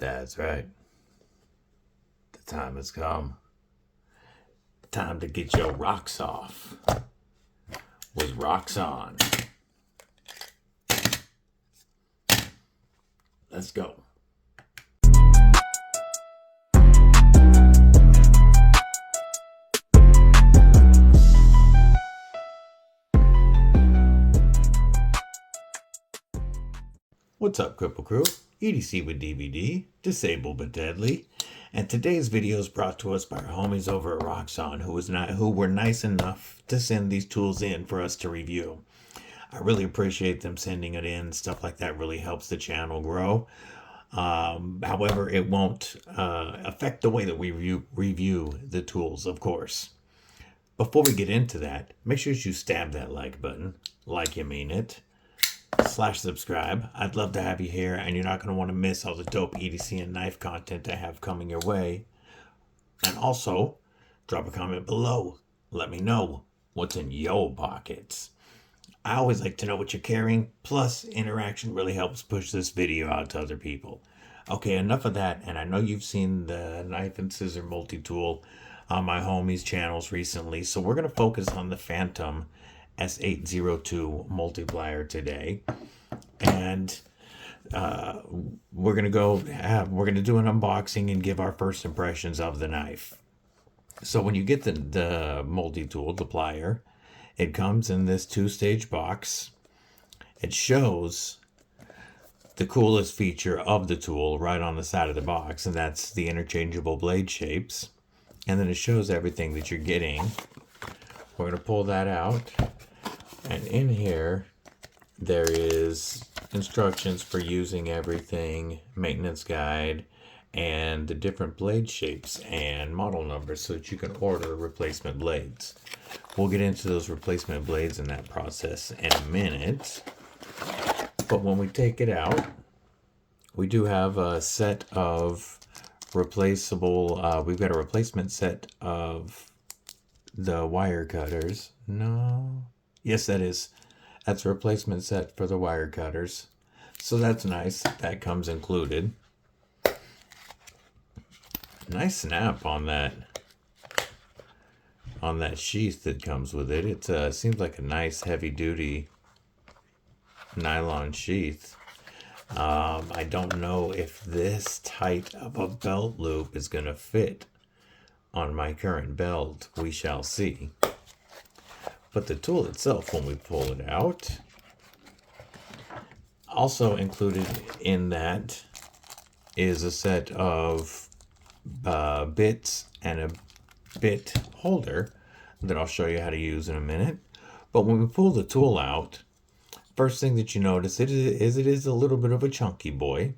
That's right. The time has come. Time to get your rocks off with Roxon. Let's go. What's up, Cripple Crew? EDC with DVD, disabled but deadly. And today's video is brought to us by our homies over at Roxon, who were nice enough to send these tools in for us to review. I really appreciate them sending it in. Stuff like that really helps the channel grow. However, it won't affect the way that we review the tools, of course. Before we get into that, make sure you stab that like button, like you mean it. /subscribe. I'd love to have you here, and you're not going to want to miss all the dope EDC and knife content I have coming your way. And also, drop a comment below. Let me know what's in your pockets. I always like to know what you're carrying, plus interaction really helps push this video out to other people. Okay, enough of that, and I know you've seen the knife and scissor multi-tool on my homies' channels recently, so we're going to focus on the Phantom S802 multiplier today, and we're gonna do an unboxing and give our first impressions of the knife. So when you get the multi-tool, the plier, it comes in this 2-stage box. It shows the coolest feature of the tool right on the side of the box, and that's the interchangeable blade shapes, and then it shows everything that you're getting. We're gonna pull that out. And in here, there is instructions for using everything, maintenance guide, and the different blade shapes and model numbers so that you can order replacement blades. We'll get into those replacement blades in that process in a minute. But when we take it out, we do have a set of replaceable, we've got a replacement set of the wire cutters. No. Yes, that's a replacement set for the wire cutters. So that's nice. That comes included. Nice snap on that sheath that comes with it. It seems like a nice heavy duty nylon sheath. I don't know if this tight of a belt loop is going to fit on my current belt. We shall see. But the tool itself, when we pull it out, also included in that is a set of bits and a bit holder that I'll show you how to use in a minute. But when we pull the tool out, first thing that you notice it is a little bit of a chunky boy.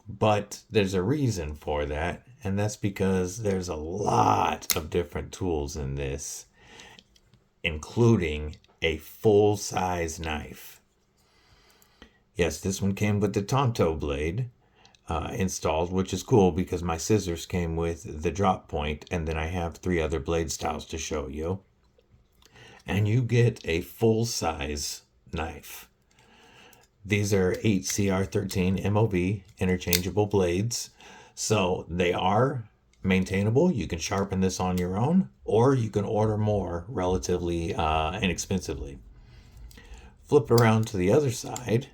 But there's a reason for that, and that's because there's a lot of different tools in this, including a full-size knife. Yes, this one came with the Tonto blade installed, which is cool because my scissors came with the drop point, and then I have 3 other blade styles to show you. And you get a full-size knife. These are HCR13 MOV interchangeable blades, so they are maintainable. You can sharpen this on your own, or you can order more relatively inexpensively. Flip around to the other side,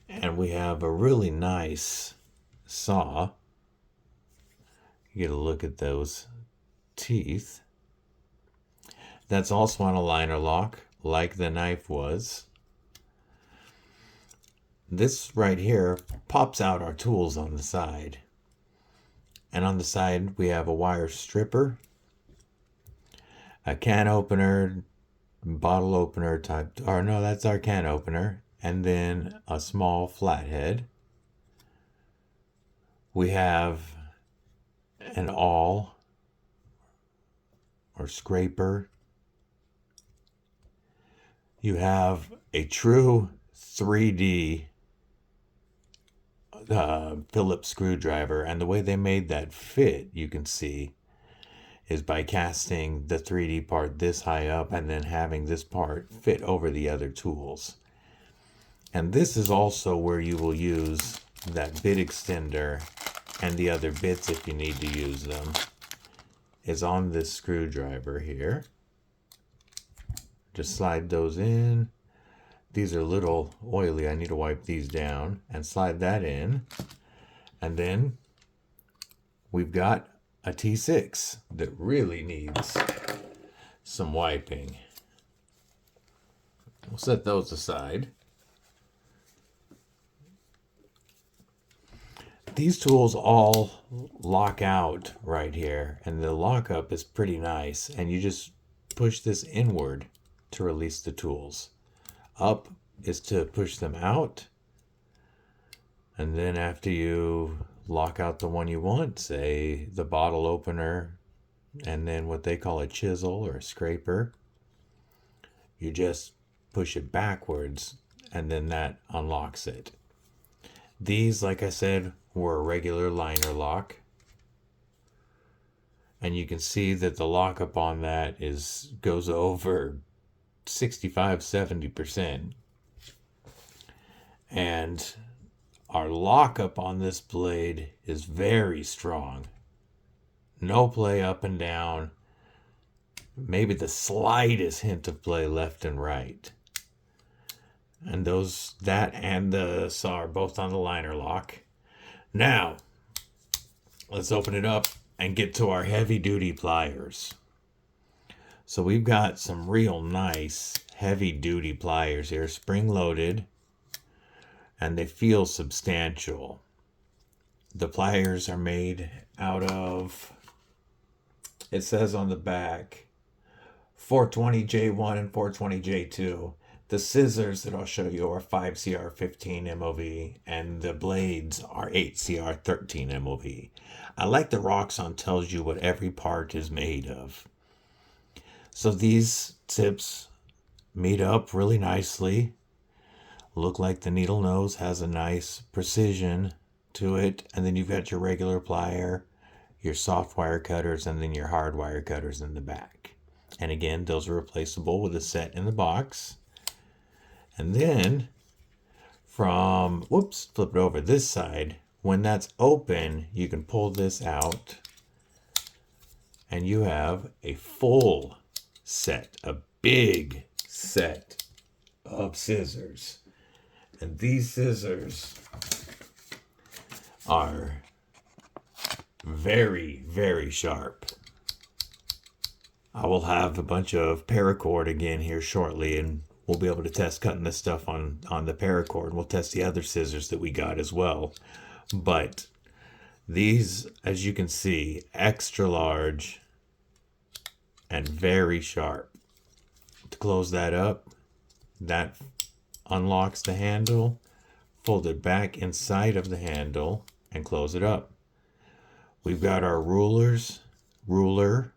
and we have a really nice saw. You get a look at those teeth. That's also on a liner lock, like the knife was. This right here pops out our tools on the side. And on the side, we have a wire stripper, a can opener, bottle opener type, or no, that's our can opener, and then a small flathead. We have an awl or scraper. You have a true 3D Phillips screwdriver, and the way they made that fit, you can see, is by casting the 3D part this high up and then having this part fit over the other tools. And this is also where you will use that bit extender and the other bits if you need to use them is on this screwdriver here. Just slide those in. These are a little oily. I need to wipe these down and slide that in. And then we've got a T6 that really needs some wiping. We'll set those aside. These tools all lock out right here, and the lockup is pretty nice, and you just push this inward to release the tools. Up is to push them out, and then after you lock out the one you want, say the bottle opener, and then what they call a chisel or a scraper, you just push it backwards, and then that unlocks it. These, like I said, were a regular liner lock. And you can see that the lockup on that goes over 65-70%. And our lockup on this blade is very strong. No play up and down. Maybe the slightest hint of play left and right. And that and the saw are both on the liner lock. Now, let's open it up and get to our heavy duty pliers. So we've got some real nice heavy duty pliers here, spring loaded, and they feel substantial. The pliers are made out of, it says on the back, 420J1 and 420J2. The scissors that I'll show you are 5CR15 MOV, and the blades are 8CR13 MOV. I like the Roxon tells you what every part is made of. So these tips meet up really nicely. Look like the needle nose has a nice precision to it, and then you've got your regular plier, your soft wire cutters, and then your hard wire cutters in the back. And again, those are replaceable with a set in the box. And then flip it over this side. When that's open, you can pull this out and you have a full set, a big set of scissors. And these scissors are very, very sharp. I will have a bunch of paracord again here shortly, and we'll be able to test cutting this stuff on the paracord. We'll test the other scissors that we got as well. But these, as you can see, extra large and very sharp. To close that up, that unlocks the handle, fold it back inside of the handle, and close it up. We've got our one ruler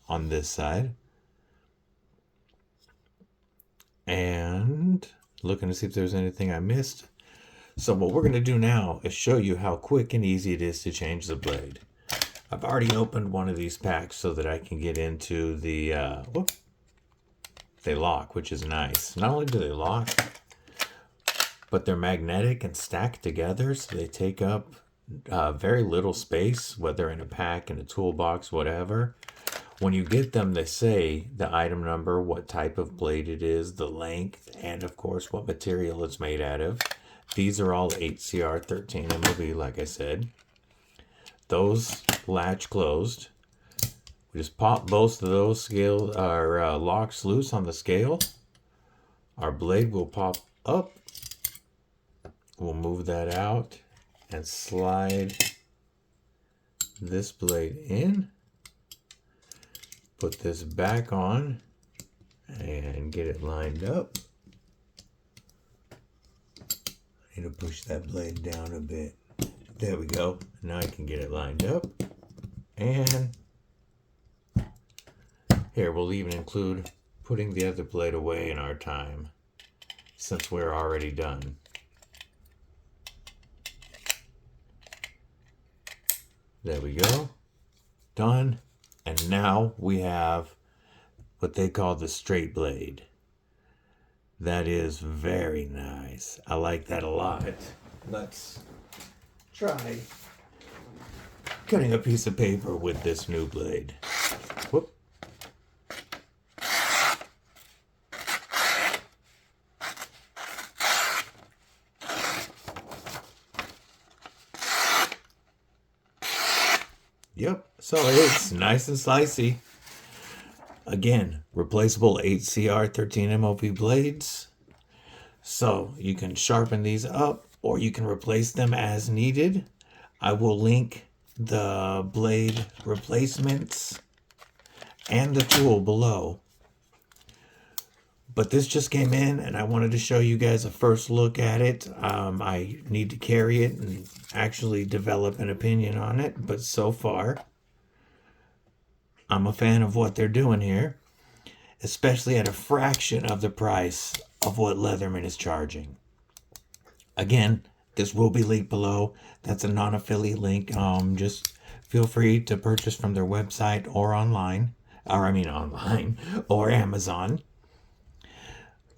on this side. And looking to see if there's anything I missed. So what we're going to do now is show you how quick and easy it is to change the blade. I've already opened one of these packs so that I can get into the, they lock, which is nice. Not only do they lock, but they're magnetic and stacked together, so they take up very little space, whether in a pack, in a toolbox, whatever. When you get them, they say the item number, what type of blade it is, the length, and of course what material it's made out of. These are all 8CR13 MOV, like I said. Those latch closed. We just pop both of those locks loose on the scale. Our blade will pop up. We'll move that out and slide this blade in. Put this back on and get it lined up. I need to push that blade down a bit. There we go. Now I can get it lined up. And here, we'll even include putting the other blade away in our time, since we're already done. There we go. Done. And now we have what they call the straight blade. That is very nice. I like that a lot. Let's try cutting a piece of paper with this new blade. Whoop. Yep, so it's nice and slicey. Again, replaceable HCR 13 MOP blades. So you can sharpen these up or you can replace them as needed. I will link the blade replacements and the tool below. But this just came in and I wanted to show you guys a first look at it. I need to carry it and actually develop an opinion on it. But so far, I'm a fan of what they're doing here, especially at a fraction of the price of what Leatherman is charging. Again, this will be linked below. That's a non-affiliate link. Just feel free to purchase from their website or online, or Amazon.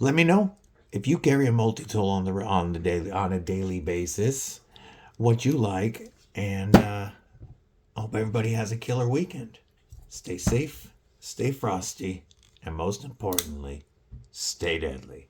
Let me know if you carry a multi-tool on a daily basis, what you like, and I hope everybody has a killer weekend. Stay safe, stay frosty, and most importantly, stay deadly.